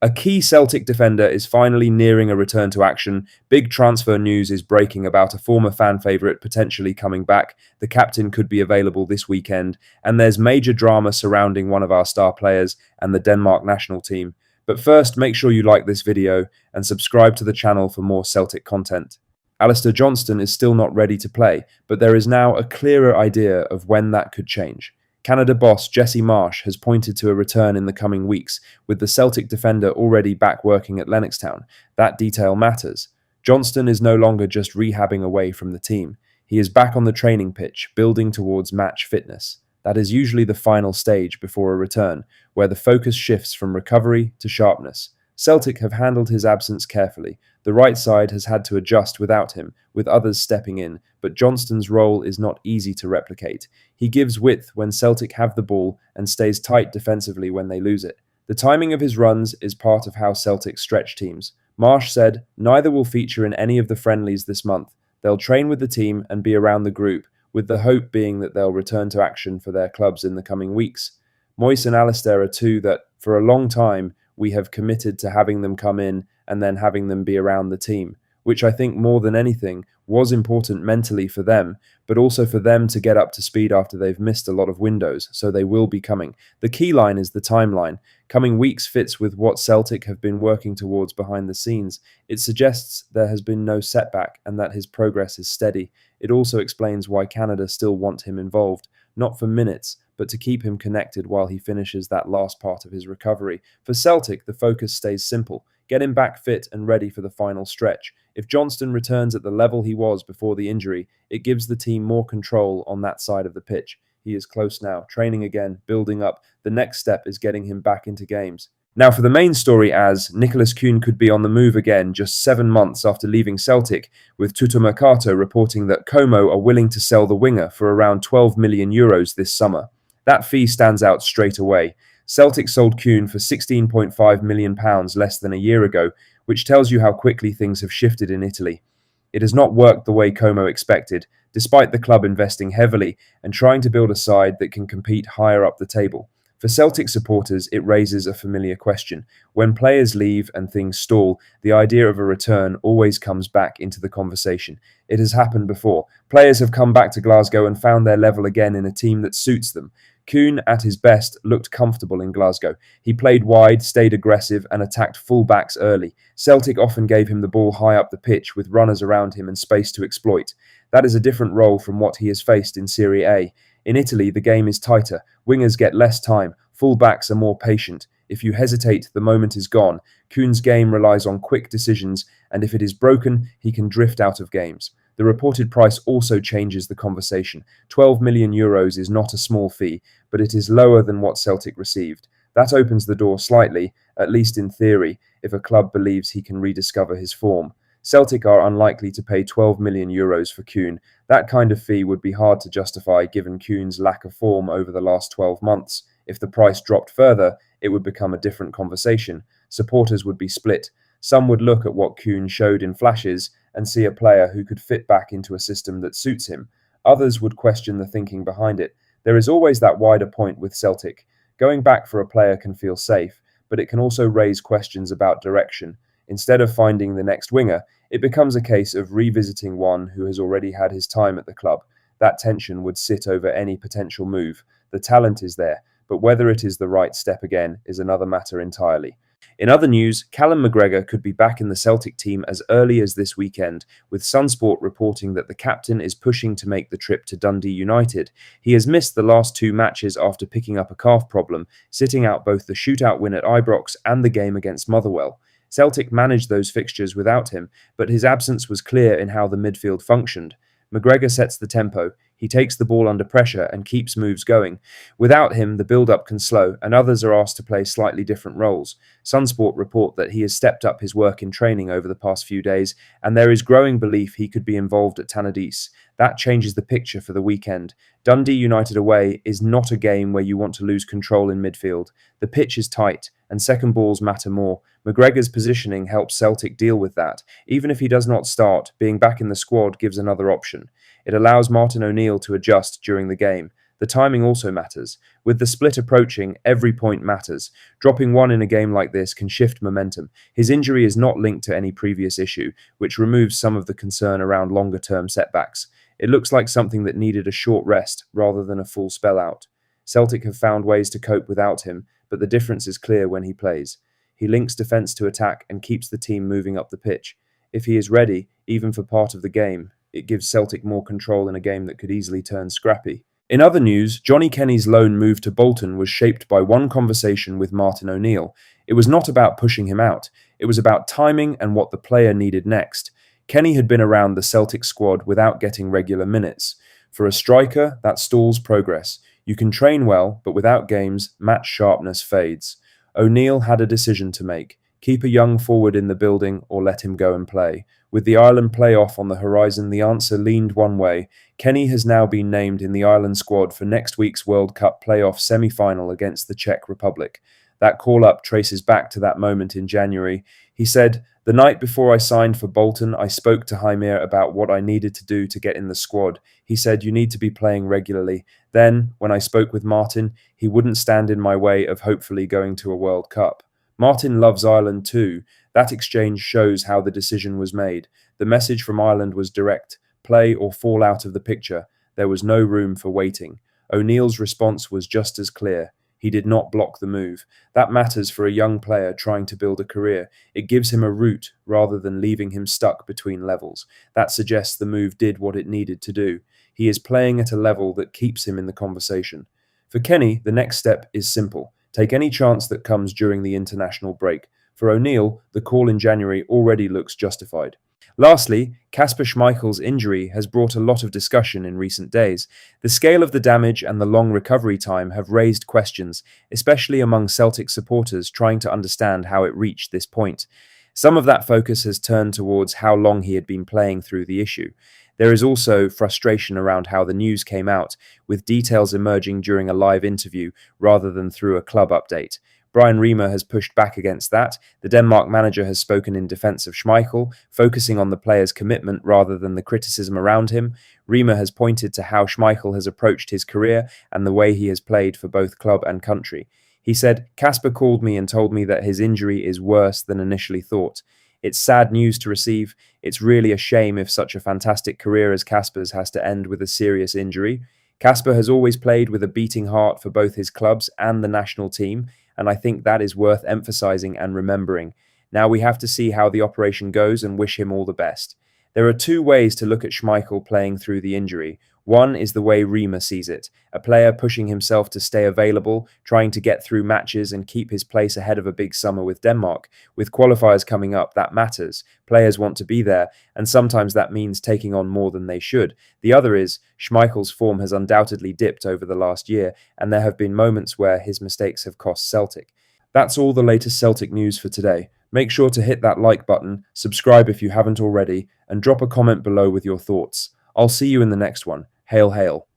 A key Celtic defender is finally nearing a return to action. Big transfer news is breaking about a former fan favourite potentially coming back. The captain could be available this weekend, and there's major drama surrounding one of our star players and the Denmark national team. But first, make sure you like this video and subscribe to the channel for more Celtic content. Johnston is still not ready to play, but there is now a clearer idea of when that could change. Canada boss Jesse Marsch has pointed to a return in the coming weeks, with the Celtic defender already back working at Lennoxtown. That detail matters. Johnston is no longer just rehabbing away from the team. He is back on the training pitch, building towards match fitness. That is usually the final stage before a return, where the focus shifts from recovery to sharpness. Celtic have handled his absence carefully. The right side has had to adjust without him, with others stepping in, but Johnston's role is not easy to replicate. He gives width when Celtic have the ball and stays tight defensively when they lose it. The timing of his runs is part of how Celtic stretch teams. Marsch said, "Neither will feature in any of the friendlies this month. They'll train with the team and be around the group, with the hope being that they'll return to action for their clubs in the coming weeks." Moyes and Alistair are two that, for a long time, we have committed to having them come in and then having them be around the team, which I think more than anything was important mentally for them, but also for them to get up to speed after they've missed a lot of windows, so they will be coming. The key line is the timeline. Coming weeks fits with what Celtic have been working towards behind the scenes. It suggests there has been no setback and that his progress is steady. It also explains why Canada still want him involved, not for minutes, but to keep him connected while he finishes that last part of his recovery. For Celtic, the focus stays simple. Get him back fit and ready for the final stretch. If Johnston returns at the level he was before the injury, it gives the team more control on that side of the pitch. He is close now, training again, building up. The next step is getting him back into games. Now for the main story, as Nicholas Kuhn could be on the move again just 7 months after leaving Celtic, with Tuttomercato reporting that Como are willing to sell the winger for around €12 million this summer. That fee stands out straight away. Celtic sold Kuhn for £16.5 million less than a year ago, which tells you how quickly things have shifted in Italy. It has not worked the way Como expected, despite the club investing heavily and trying to build a side that can compete higher up the table. For Celtic supporters, it raises a familiar question. When players leave and things stall, the idea of a return always comes back into the conversation. It has happened before. Players have come back to Glasgow and found their level again in a team that suits them. Kuhn, at his best, looked comfortable in Glasgow. He played wide, stayed aggressive, and attacked full-backs early. Celtic often gave him the ball high up the pitch with runners around him and space to exploit. That is a different role from what he has faced in Serie A. In Italy, the game is tighter. Wingers get less time. Full-backs are more patient. If you hesitate, the moment is gone. Kuhn's game relies on quick decisions, and if it is broken, he can drift out of games. The reported price also changes the conversation. €12 million is not a small fee, but it is lower than what Celtic received. That opens the door slightly, at least in theory, if a club believes he can rediscover his form. Celtic are unlikely to pay €12 million for Kuhn. That kind of fee would be hard to justify given Kuhn's lack of form over the last 12 months. If the price dropped further, it would become a different conversation. Supporters would be split. Some would look at what Kuhn showed in flashes and see a player who could fit back into a system that suits him. Others would question the thinking behind it. There is always that wider point with Celtic. Going back for a player can feel safe, but it can also raise questions about direction. Instead of finding the next winger, it becomes a case of revisiting one who has already had his time at the club. That tension would sit over any potential move. The talent is there, but whether it is the right step again is another matter entirely. In other news, Callum McGregor could be back in the Celtic team as early as this weekend, with Sunsport reporting that the captain is pushing to make the trip to Dundee United. He has missed the last 2 matches after picking up a calf problem, sitting out both the shootout win at Ibrox and the game against Motherwell. Celtic managed those fixtures without him, but his absence was clear in how the midfield functioned. McGregor sets the tempo. He takes the ball under pressure and keeps moves going. Without him, the build-up can slow, and others are asked to play slightly different roles. Sunsport report that he has stepped up his work in training over the past few days, and there is growing belief he could be involved at Tannadice. That changes the picture for the weekend. Dundee United away is not a game where you want to lose control in midfield. The pitch is tight, and second balls matter more. McGregor's positioning helps Celtic deal with that. Even if he does not start, being back in the squad gives another option. It allows Martin O'Neill to adjust during the game. The timing also matters. With the split approaching, every point matters. Dropping one in a game like this can shift momentum. His injury is not linked to any previous issue, which removes some of the concern around longer-term setbacks. It looks like something that needed a short rest rather than a full spell out. Celtic have found ways to cope without him, but the difference is clear when he plays. He links defence to attack and keeps the team moving up the pitch. If he is ready, even for part of the game, it gives Celtic more control in a game that could easily turn scrappy. In other news, Johnny Kenny's loan move to Bolton was shaped by one conversation with Martin O'Neill. It was not about pushing him out, it was about timing and what the player needed next. Kenny had been around the Celtic squad without getting regular minutes. For a striker, that stalls progress. You can train well, but without games, match sharpness fades. O'Neill had a decision to make. Keep a young forward in the building or let him go and play. With the Ireland playoff on the horizon, the answer leaned one way. Kenny has now been named in the Ireland squad for next week's World Cup playoff semi-final against the Czech Republic. That call-up traces back to that moment in January. He said, "The night before I signed for Bolton, I spoke to Jaime about what I needed to do to get in the squad. He said, you need to be playing regularly. Then, when I spoke with Martin, he wouldn't stand in my way of hopefully going to a World Cup." Martin loves Ireland too. That exchange shows how the decision was made. The message from Ireland was direct: play or fall out of the picture. There was no room for waiting. O'Neill's response was just as clear. He did not block the move. That matters for a young player trying to build a career. It gives him a route rather than leaving him stuck between levels. That suggests the move did what it needed to do. He is playing at a level that keeps him in the conversation. For Kenny, the next step is simple. Take any chance that comes during the international break. For O'Neill, the call in January already looks justified. Lastly, Kasper Schmeichel's injury has brought a lot of discussion in recent days. The scale of the damage and the long recovery time have raised questions, especially among Celtic supporters trying to understand how it reached this point. Some of that focus has turned towards how long he had been playing through the issue. There is also frustration around how the news came out, with details emerging during a live interview rather than through a club update. Brian Riemer has pushed back against that. The Denmark manager has spoken in defence of Schmeichel, focusing on the player's commitment rather than the criticism around him. Riemer has pointed to how Schmeichel has approached his career and the way he has played for both club and country. He said, "Kasper called me and told me that his injury is worse than initially thought. It's sad news to receive. It's really a shame if such a fantastic career as Kasper's has to end with a serious injury. Kasper has always played with a beating heart for both his clubs and the national team, and I think that is worth emphasising and remembering. Now we have to see how the operation goes and wish him all the best." There are two ways to look at Schmeichel playing through the injury. One is the way Riemer sees it, a player pushing himself to stay available, trying to get through matches and keep his place ahead of a big summer with Denmark. With qualifiers coming up, that matters. Players want to be there, and sometimes that means taking on more than they should. The other is, Schmeichel's form has undoubtedly dipped over the last year, and there have been moments where his mistakes have cost Celtic. That's all the latest Celtic news for today. Make sure to hit that like button, subscribe if you haven't already, and drop a comment below with your thoughts. I'll see you in the next one. Hail, hail.